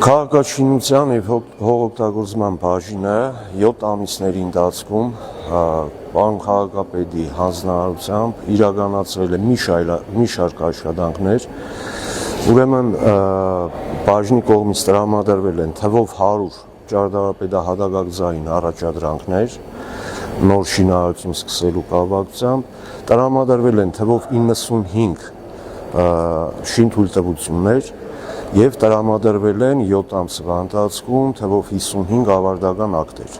Քաղաքաշինության և հողօգտագործման բաժինը 7 ամիսների ընթացքում պարոն քաղաքապետի հանձնարարությամբ իրականացրել է մի շարք աշխատանքներ, ուրեմն բաժնի կողմից տրամադրվել են թվով 100 ճարտարապետահատակագծային առաջադրանքներ, նոր շինարարություն սկսելու կապակցությամբ, տրամադրվել են թվով 95 շինթույլտվություններ և տրամադրվել են 7 ամսվա ընթացքում թվով 55 ավարտական ակտեր։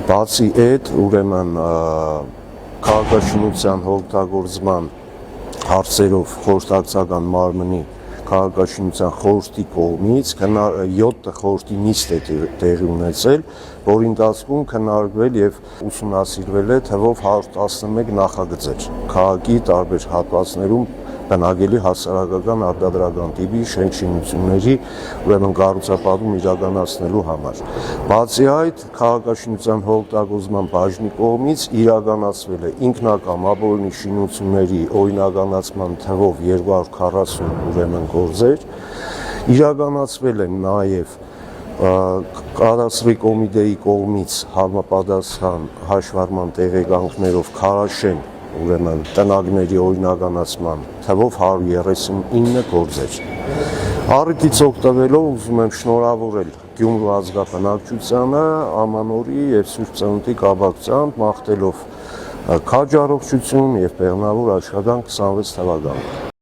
Բացի այդ, ուրեմն քաղաքաշինության հողօգտագործման հարցերով խորհրդակցական մարմնի քաղաքաշինության խորհրդի կողմից 7 խորհրդի նիստ է տեղի ունեցել, որի ընթացքում քննարկվել և ուսումնասիրվել է թվով 111 նախագծեր քաղաքի տարբեր հատվածներում բնակելի հասարակական արտադրական տիպի շինությունների կառուցապատում իրականացնելու համար։ Բացի այդ, քաղաքաշինության հողօգտագործման բաժնի կողմից իրականացվել է ինքնակամ ապօրինի շինությունների օրինականացման թվով 240 գործեր, իրականացվել են նաև կադաստրի կոմիտեի կողմից համապատասխան հաշվառման տեղեկանքներով Քարաշեն տնակների օրինականացման թվով 139 գործեր։ Առիթից օգտվելով ուզում եմ շնորհավորել Գյումրու ազգաբնակչությանը ամանորի և Սուրբ Ծնունդի կապակցությամբ, մաղթելով քաջ առողջություն և բեղմնավոր աշխատանք 26 թվականին։